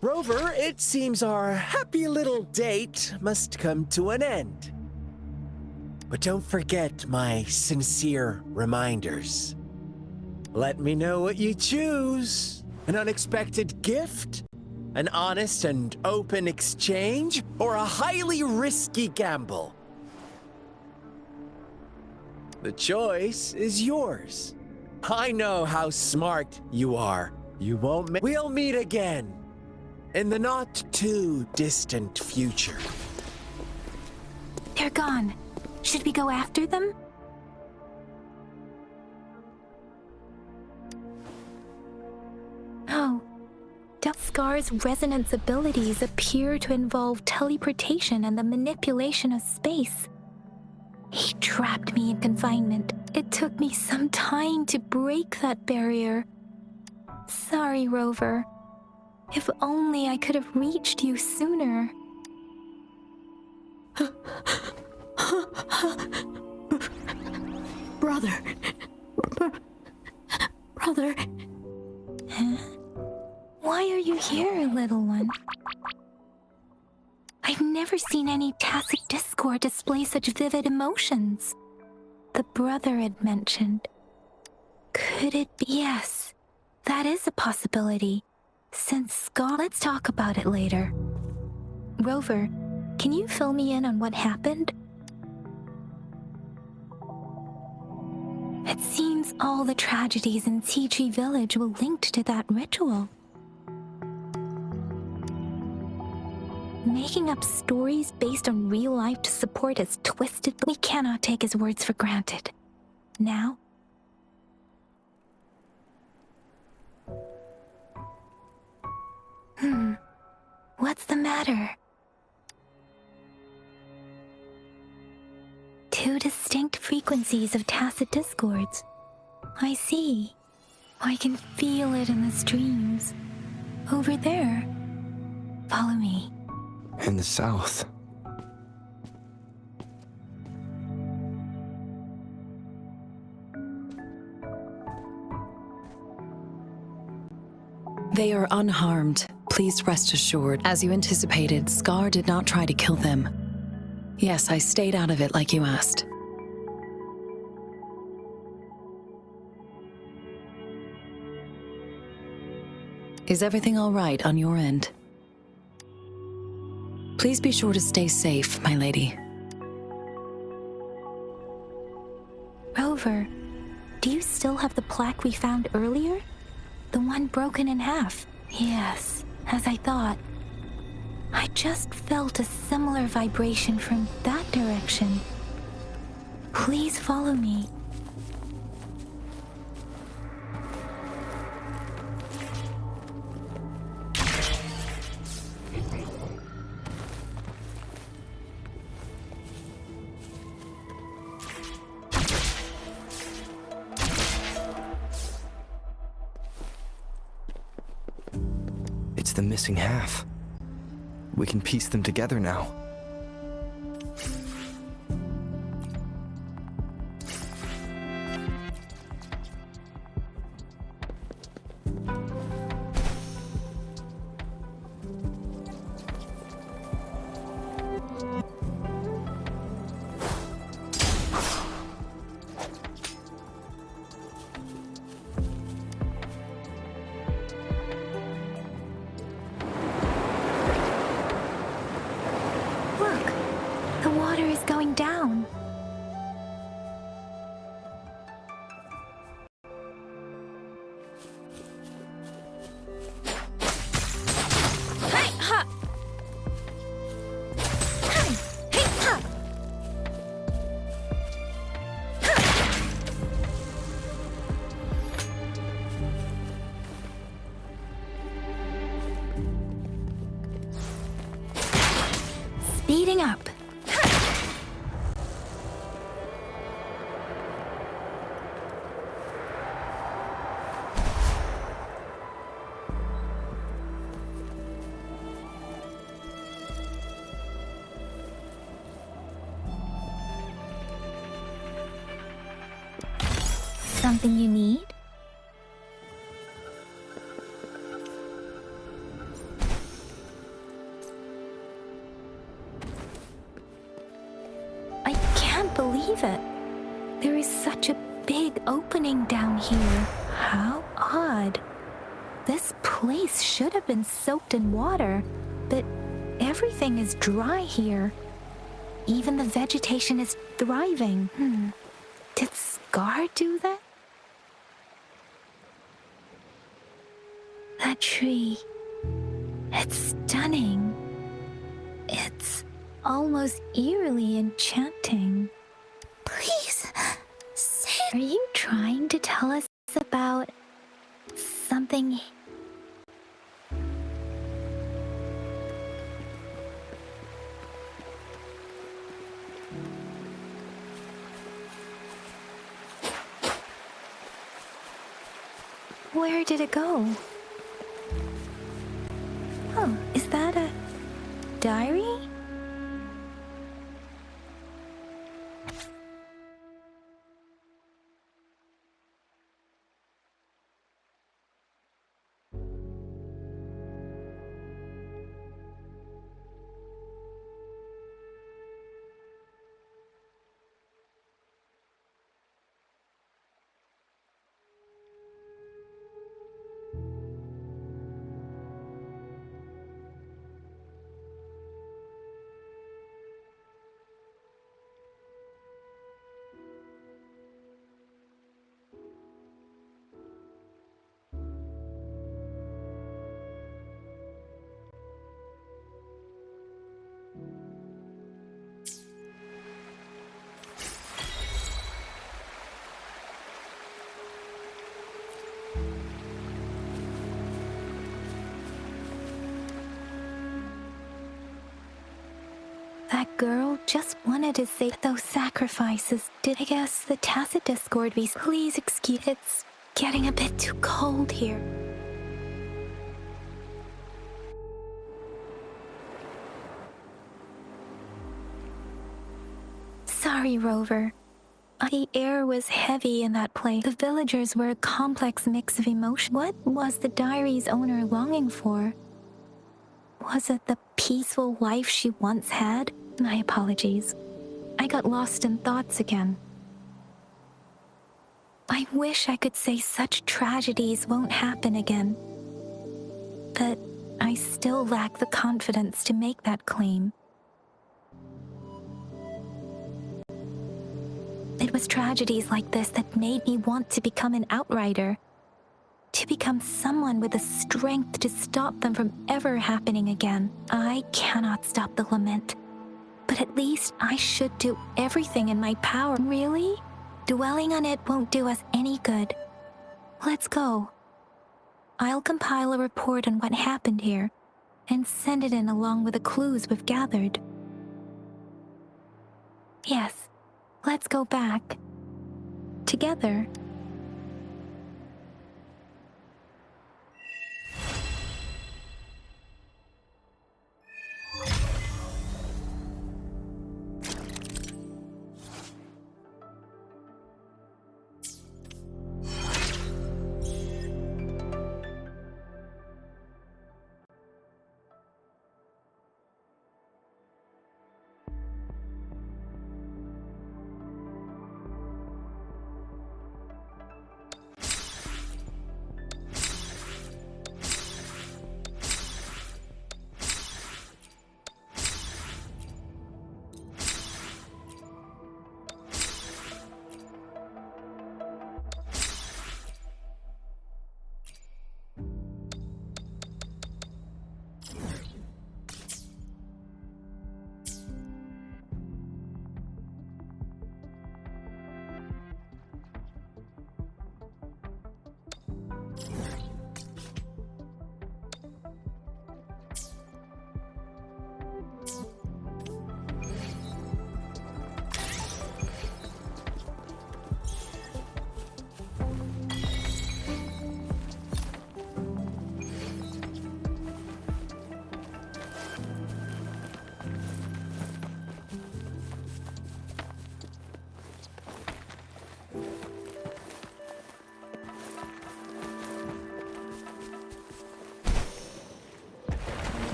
Rover, it seems our happy little date must come to an end. But don't forget my sincere reminders. Let me know what you choose. An unexpected gift? An honest and open exchange? Or a highly risky gamble? The choice is yours. I know how smart you are. You won't We'll meet again. In the not-too-distant future. They're gone. Should we go after them? Oh. Scar's resonance abilities appear to involve teleportation and the manipulation of space. He trapped me in confinement. It took me some time to break that barrier. Sorry, Rover. If only I could have reached you sooner. Brother. Brother. Huh? Why are you here, little one? I've never seen any tacit discord display such vivid emotions. The brother had mentioned. Could it be? Yes, that is a possibility. Since Scar, let's talk about it later. Rover, can you fill me in on what happened? It seems all the tragedies in Tea Tree Village were linked to that ritual. Making up stories based on real life to support his twisted, we cannot take his words for granted. Now? What's the matter? Two distinct frequencies of tacit discords. I see. I can feel it in the streams. Over there. Follow me. In the south. They are unharmed. Please rest assured. As you anticipated, Scar did not try to kill them. Yes, I stayed out of it like you asked. Is everything all right on your end? Please be sure to stay safe, my lady. Rover, do you still have the plaque we found earlier? The one broken in half? Yes, as I thought. I just felt a similar vibration from that direction. Please follow me. It's the missing half. We can piece them together now. Look, the water is going down. Hey, ha! Hey, hey, ha! Speeding up. Something you need? I can't believe it. There is such a big opening down here. How odd. This place should have been soaked in water, but everything is dry here. Even the vegetation is thriving. Did Scar do that? That tree. It's stunning. It's almost eerily enchanting. Please, say. Are you trying to tell us about something? Where did it go? Oh, is that a diary? That girl just wanted to say those sacrifices. Did I guess the tacit discord we... Please excuse... It's getting a bit too cold here. Sorry, Rover. The air was heavy in that place. The villagers were a complex mix of emotion. What was the diary's owner longing for? Was it the peaceful life she once had? My apologies. I got lost in thoughts again. I wish I could say such tragedies won't happen again. But I still lack the confidence to make that claim. It was tragedies like this that made me want to become an outrider. to become someone with the strength to stop them from ever happening again. I cannot stop the lament, but at least I should do everything in my power. Really? Dwelling on it won't do us any good. Let's go. I'll compile a report on what happened here and send it in along with the clues we've gathered. Yes, let's go back. Together.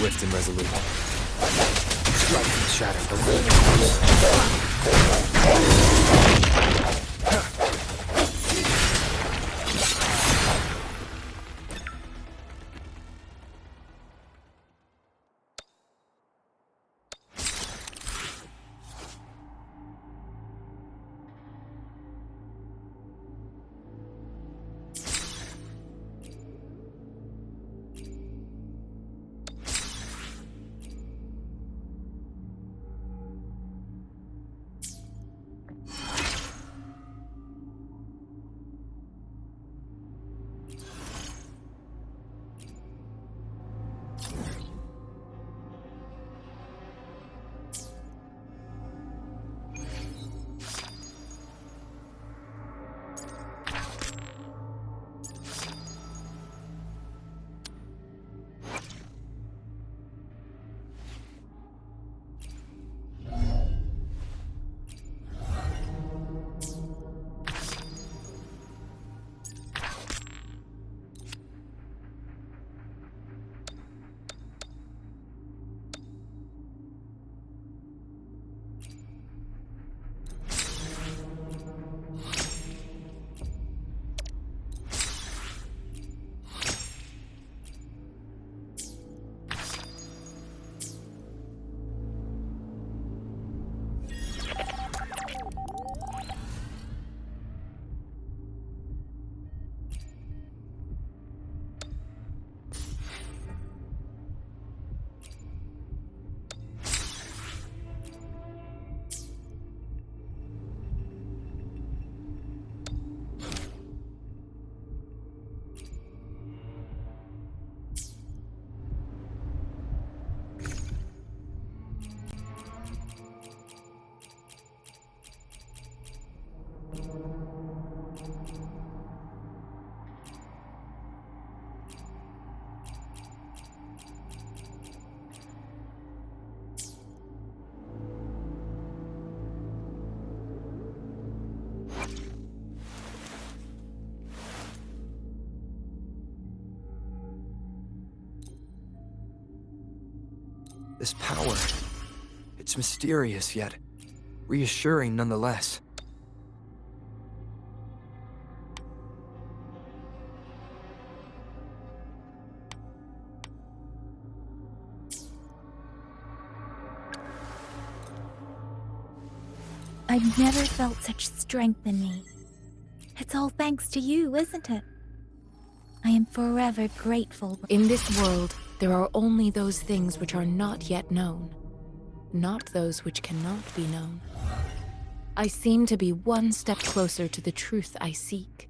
Swift and resolute. Strike and shatter the This power, it's mysterious yet reassuring nonetheless. I've never felt such strength in me. It's all thanks to you, isn't it? I am forever grateful. In this world, there are only those things which are not yet known, not those which cannot be known. I seem to be one step closer to the truth I seek.